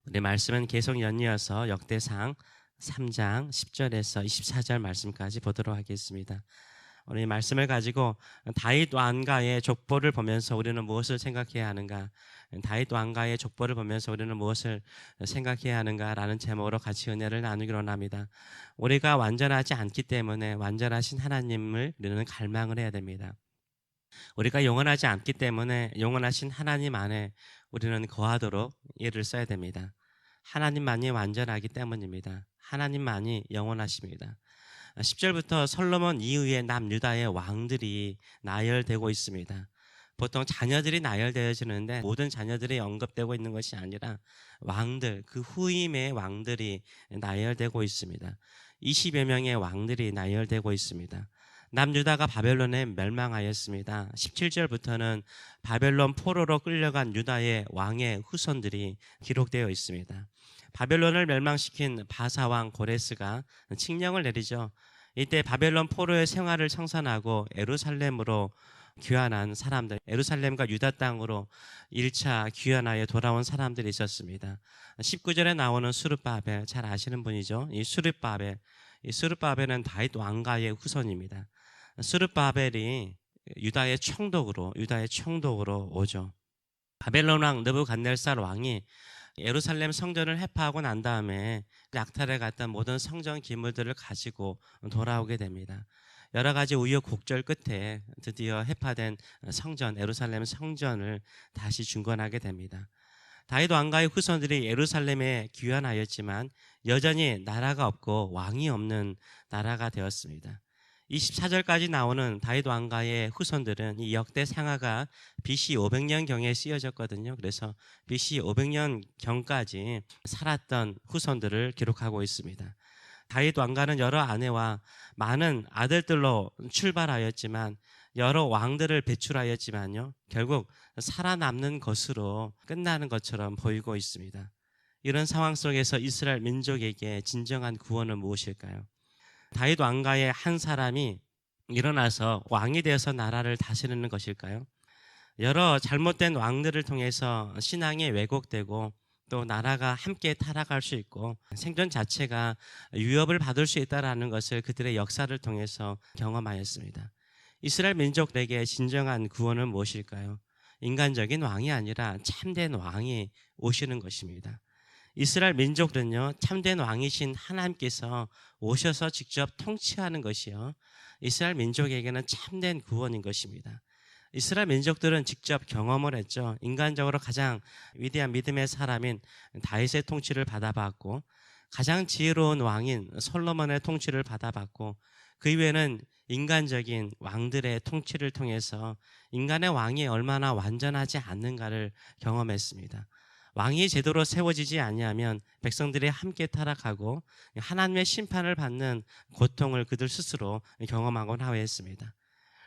우리 말씀은 계속 연이어서 역대상 3장 10절에서 24절 말씀까지 보도록 하겠습니다. 우리 말씀을 가지고 다윗 왕가의 족보를 보면서 우리는 무엇을 생각해야 하는가, 다윗 왕가의 족보를 보면서 우리는 무엇을 생각해야 하는가라는 제목으로 같이 은혜를 나누기로 합니다. 우리가 완전하지 않기 때문에 완전하신 하나님을 우리는 갈망을 해야 됩니다. 우리가 영원하지 않기 때문에 영원하신 하나님 안에 우리는 거하도록 예를 써야 됩니다. 하나님만이 완전하기 때문입니다. 하나님만이 영원하십니다. 10절부터 솔로몬 이후에 남유다의 왕들이 나열되고 있습니다. 보통 자녀들이 나열되어지는데 모든 자녀들이 언급되고 있는 것이 아니라 왕들, 그 후임의 왕들이 나열되고 있습니다. 20여 명의 왕들이 나열되고 있습니다. 남유다가 바벨론에 멸망하였습니다. 17절부터는 바벨론 포로로 끌려간 유다의 왕의 후손들이 기록되어 있습니다. 바벨론을 멸망시킨 바사왕 고레스가 칙령을 내리죠. 이때 바벨론 포로의 생활을 청산하고 예루살렘으로 귀환한 사람들, 예루살렘과 유다 땅으로 1차 귀환하여 돌아온 사람들이 있었습니다. 19절에 나오는 수르바벨, 잘 아시는 분이죠. 이 수르바벨은 다윗 왕가의 후손입니다. 수르바벨이 유다의 총독으로 오죠. 바벨론 왕 느부갓네살 왕이 예루살렘 성전을 해파하고 난 다음에 약탈해 갔던 모든 성전 기물들을 가지고 돌아오게 됩니다. 여러 가지 우여곡절 끝에 드디어 해파된 예루살렘 성전을 다시 중건하게 됩니다. 다윗 왕가의 후손들이 예루살렘에 귀환하였지만 여전히 나라가 없고 왕이 없는 나라가 되었습니다. 24절까지 나오는 다윗 왕가의 후손들은 이 역대상하가 BC 500년경에 쓰여졌거든요. 그래서 BC 500년경까지 살았던 후손들을 기록하고 있습니다. 다윗 왕가는 여러 아내와 많은 아들들로 출발하였지만 여러 왕들을 배출하였지만요, 결국 살아남는 것으로 끝나는 것처럼 보이고 있습니다. 이런 상황 속에서 이스라엘 민족에게 진정한 구원은 무엇일까요? 다윗 왕가의 한 사람이 일어나서 왕이 되어서 나라를 다스리는 것일까요? 여러 잘못된 왕들을 통해서 신앙이 왜곡되고 또 나라가 함께 타락할 수 있고 생존 자체가 위협을 받을 수 있다는 것을 그들의 역사를 통해서 경험하였습니다. 이스라엘 민족에게 진정한 구원은 무엇일까요? 인간적인 왕이 아니라 참된 왕이 오시는 것입니다. 이스라엘 민족은요, 참된 왕이신 하나님께서 오셔서 직접 통치하는 것이요, 이스라엘 민족에게는 참된 구원인 것입니다. 이스라엘 민족들은 직접 경험을 했죠. 인간적으로 가장 위대한 믿음의 사람인 다윗의 통치를 받아봤고, 가장 지혜로운 왕인 솔로몬의 통치를 받아봤고, 그 이외에는 인간적인 왕들의 통치를 통해서 인간의 왕이 얼마나 완전하지 않는가를 경험했습니다. 왕이 제대로 세워지지 아니하면 백성들이 함께 타락하고 하나님의 심판을 받는 고통을 그들 스스로 경험하곤 하였습니다.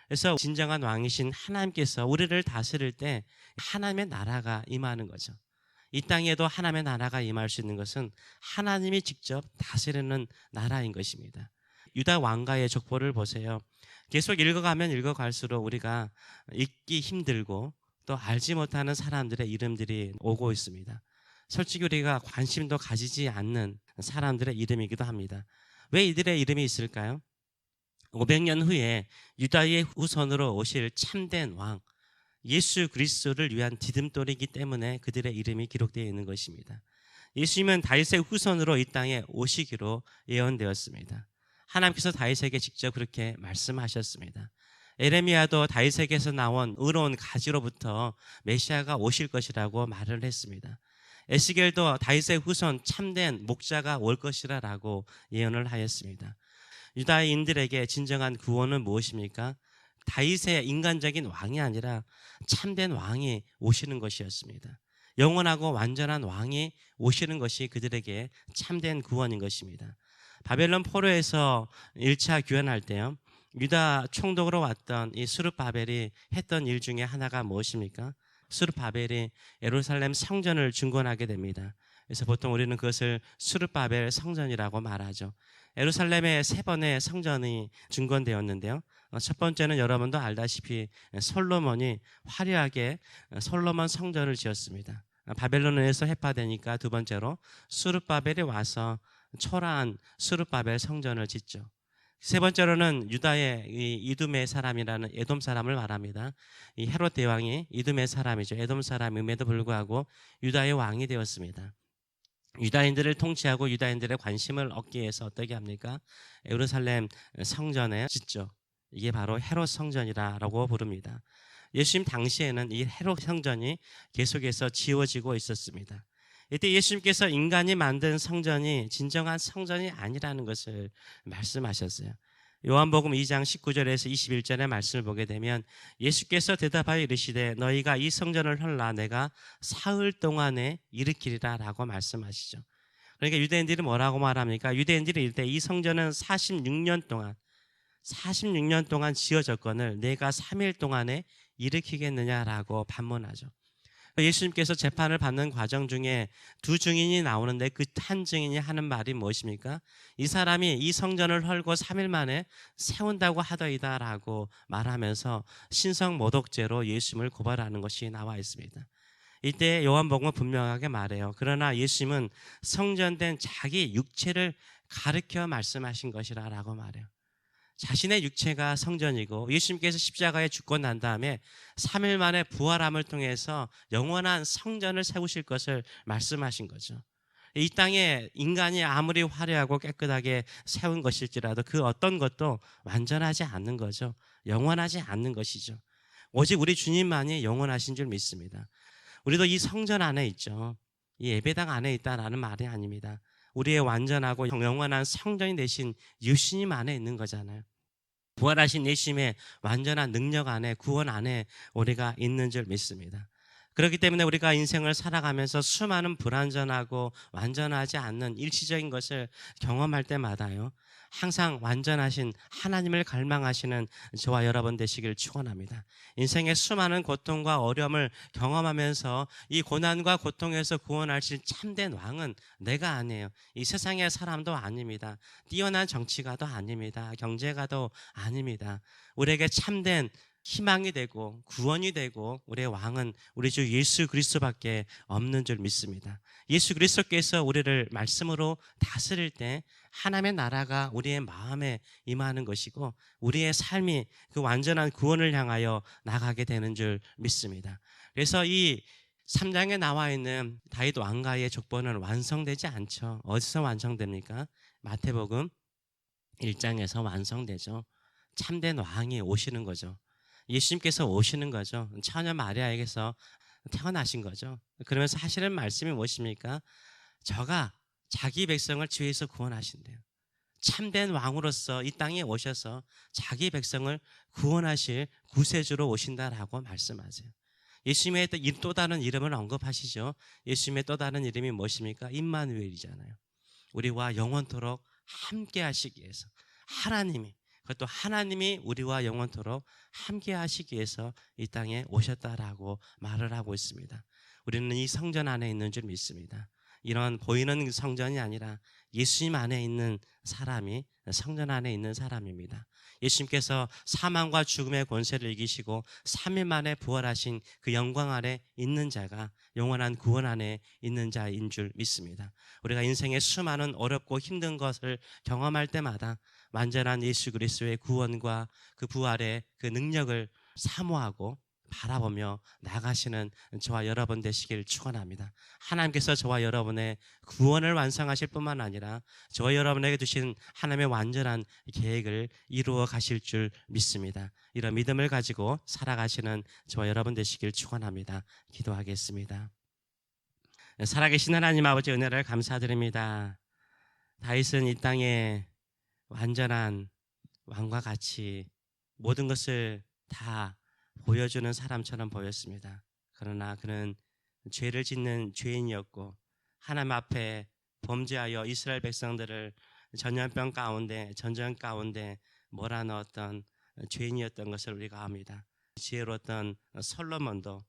그래서 진정한 왕이신 하나님께서 우리를 다스릴 때 하나님의 나라가 임하는 거죠. 이 땅에도 하나님의 나라가 임할 수 있는 것은 하나님이 직접 다스리는 나라인 것입니다. 유다 왕가의 족보를 보세요. 계속 읽어가면 읽어갈수록 우리가 읽기 힘들고 또 알지 못하는 사람들의 이름들이 오고 있습니다. 솔직히 우리가 관심도 가지지 않는 사람들의 이름이기도 합니다. 왜 이들의 이름이 있을까요? 500년 후에 유다의 후손으로 오실 참된 왕 예수 그리스도를 위한 디딤돌이기 때문에 그들의 이름이 기록되어 있는 것입니다. 예수님은 다윗의 후손으로 이 땅에 오시기로 예언되었습니다. 하나님께서 다윗에게 직접 그렇게 말씀하셨습니다. 에레미야도 다윗에게서 나온 의로운 가지로부터 메시아가 오실 것이라고 말을 했습니다. 에스겔도 다윗의 후손 참된 목자가 올 것이라고 예언을 하였습니다. 유다인들에게 진정한 구원은 무엇입니까? 다윗의 인간적인 왕이 아니라 참된 왕이 오시는 것이었습니다. 영원하고 완전한 왕이 오시는 것이 그들에게 참된 구원인 것입니다. 바벨론 포로에서 1차 귀환할 때요, 유다 총독으로 왔던 이 수르바벨이 했던 일 중에 하나가 무엇입니까? 수르바벨이 예루살렘 성전을 중건하게 됩니다. 그래서 보통 우리는 그것을 수르바벨 성전이라고 말하죠. 예루살렘에 3번의 성전이 중건되었는데요, 첫 번째는 여러분도 알다시피 솔로몬이 화려하게 솔로몬 성전을 지었습니다. 바벨론에서 해파되니까 두 번째로 수르바벨이 와서 초라한 수르바벨 성전을 짓죠. 세 번째로는 유다의 이 이두메 사람이라는 에돔 사람을 말합니다. 이 헤롯 대왕이 이두메 사람이죠. 에돔 사람임에도 불구하고 유다의 왕이 되었습니다. 유다인들을 통치하고 유다인들의 관심을 얻기 위해서 어떻게 합니까? 예루살렘 성전에 짓죠. 이게 바로 헤롯 성전이라고 부릅니다. 예수님 당시에는 이 헤롯 성전이 계속해서 지어지고 있었습니다. 이때 예수님께서 인간이 만든 성전이 진정한 성전이 아니라는 것을 말씀하셨어요. 요한복음 2장 19절에서 21절의 말씀을 보게 되면 예수께서 대답하여 이르시되 너희가 이 성전을 헐라 내가 사흘 동안에 일으키리라 라고 말씀하시죠. 그러니까 유대인들이 뭐라고 말합니까? 유대인들이 이럴 때 이 성전은 46년 동안 지어졌거늘 내가 3일 동안에 일으키겠느냐라고 반문하죠. 예수님께서 재판을 받는 과정 중에 두 증인이 나오는데 그 한 증인이 하는 말이 무엇입니까? 이 사람이 이 성전을 헐고 3일 만에 세운다고 하더이다 라고 말하면서 신성모독죄로 예수님을 고발하는 것이 나와 있습니다. 이때 요한복음은 분명하게 말해요. 그러나 예수님은 성전된 자기 육체를 가르쳐 말씀하신 것이라 라고 말해요. 자신의 육체가 성전이고 예수님께서 십자가에 죽고 난 다음에 3일 만에 부활함을 통해서 영원한 성전을 세우실 것을 말씀하신 거죠. 이 땅에 인간이 아무리 화려하고 깨끗하게 세운 것일지라도 그 어떤 것도 완전하지 않는 거죠. 영원하지 않는 것이죠. 오직 우리 주님만이 영원하신 줄 믿습니다. 우리도 이 성전 안에 있죠. 이 예배당 안에 있다라는 말이 아닙니다. 우리의 완전하고 영원한 성전이 되신 예수님 안에 있는 거잖아요. 부활하신 예수님의 완전한 능력 안에, 구원 안에 우리가 있는 줄 믿습니다. 그렇기 때문에 우리가 인생을 살아가면서 수많은 불완전하고 완전하지 않는 일시적인 것을 경험할 때마다요, 항상 완전하신 하나님을 갈망하시는 저와 여러분 되시길 축원합니다. 인생의 수많은 고통과 어려움을 경험하면서 이 고난과 고통에서 구원하실 참된 왕은 내가 아니에요. 이 세상의 사람도 아닙니다. 뛰어난 정치가도 아닙니다. 경제가도 아닙니다. 우리에게 참된 희망이 되고 구원이 되고 우리의 왕은 우리 주 예수 그리스도밖에 없는 줄 믿습니다. 예수 그리스도께서 우리를 말씀으로 다스릴 때 하나님의 나라가 우리의 마음에 임하는 것이고 우리의 삶이 그 완전한 구원을 향하여 나가게 되는 줄 믿습니다. 그래서 이 3장에 나와 있는 다윗 왕가의 족보는 완성되지 않죠. 어디서 완성됩니까? 마태복음 1장에서 완성되죠. 참된 왕이 오시는 거죠. 예수님께서 오시는 거죠. 처녀 마리아에게서 태어나신 거죠. 그러면서 하시는 말씀이 무엇입니까? 저가 자기 백성을 죄에서 구원하신대요. 참된 왕으로서 이 땅에 오셔서 자기 백성을 구원하실 구세주로 오신다라고 말씀하세요. 예수님의 또 다른 이름을 언급하시죠. 예수님의 또 다른 이름이 무엇입니까? 임마누엘이잖아요. 우리와 영원토록 함께 하시기 위해서 그것도 하나님이 우리와 영원토록 함께 하시기 위해서 이 땅에 오셨다라고 말을 하고 있습니다. 우리는 이 성전 안에 있는 줄 믿습니다. 이런 보이는 성전이 아니라 예수님 안에 있는 사람이 성전 안에 있는 사람입니다. 예수님께서 사망과 죽음의 권세를 이기시고 3일 만에 부활하신 그 영광 아래 있는 자가 영원한 구원 안에 있는 자인 줄 믿습니다. 우리가 인생의 수많은 어렵고 힘든 것을 경험할 때마다 완전한 예수 그리스도의 구원과 그 부활의 그 능력을 사모하고 바라보며 나가시는 저와 여러분 되시길 축원합니다. 하나님께서 저와 여러분의 구원을 완성하실 뿐만 아니라 저와 여러분에게 주신 하나님의 완전한 계획을 이루어 가실 줄 믿습니다. 이런 믿음을 가지고 살아가시는 저와 여러분 되시길 축원합니다. 기도하겠습니다. 살아계신 하나님 아버지 은혜를 감사드립니다. 다윗은 이 땅에 완전한 왕과 같이 모든 것을 다 보여주는 사람처럼 보였습니다. 그러나 그는 죄를 짓는 죄인이었고 하나님 앞에 범죄하여 이스라엘 백성들을 전염병 가운데 전쟁 가운데 몰아넣었던 죄인이었던 것을 우리가 압니다. 지혜로웠던 솔로몬도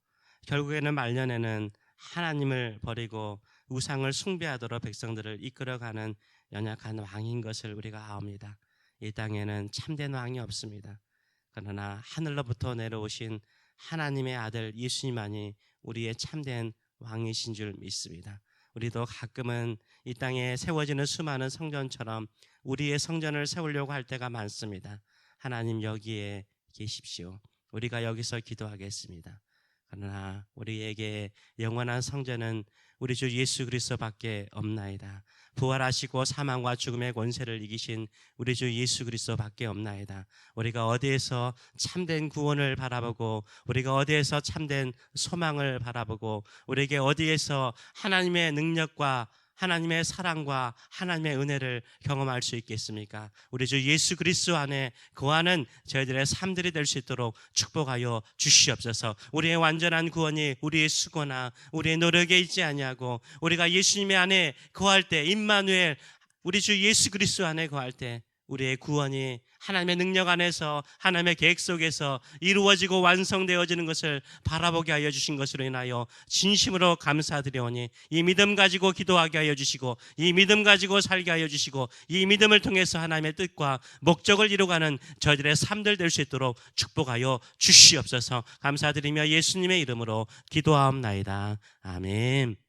결국에는 말년에는 하나님을 버리고 우상을 숭배하도록 백성들을 이끌어가는 연약한 왕인 것을 우리가 압니다. 이 땅에는 참된 왕이 없습니다. 그러나 하늘로부터 내려오신 하나님의 아들 예수님만이 우리의 참된 왕이신 줄 믿습니다. 우리도 가끔은 이 땅에 세워지는 수많은 성전처럼 우리의 성전을 세우려고 할 때가 많습니다. 하나님 여기에 계십시오. 우리가 여기서 기도하겠습니다. 그러나 우리에게 영원한 성전은 우리 주 예수 그리스도밖에 없나이다. 부활하시고 사망과 죽음의 권세를 이기신 우리 주 예수 그리스도밖에 없나이다. 우리가 어디에서 참된 구원을 바라보고, 우리가 어디에서 참된 소망을 바라보고, 우리에게 어디에서 하나님의 능력과 하나님의 사랑과 하나님의 은혜를 경험할 수 있겠습니까? 우리 주 예수 그리스도 안에 거하는 저희들의 삶들이 될 수 있도록 축복하여 주시옵소서. 우리의 완전한 구원이 우리의 수고나 우리의 노력에 있지 아니하고, 우리가 예수님의 안에 거할 때, 임마누엘 우리 주 예수 그리스도 안에 거할 때 우리의 구원이 하나님의 능력 안에서, 하나님의 계획 속에서 이루어지고 완성되어지는 것을 바라보게 하여 주신 것으로 인하여 진심으로 감사드리오니, 이 믿음 가지고 기도하게 하여 주시고, 이 믿음 가지고 살게 하여 주시고, 이 믿음을 통해서 하나님의 뜻과 목적을 이루어가는 저희들의 삶들 될 수 있도록 축복하여 주시옵소서. 감사드리며 예수님의 이름으로 기도하옵나이다. 아멘.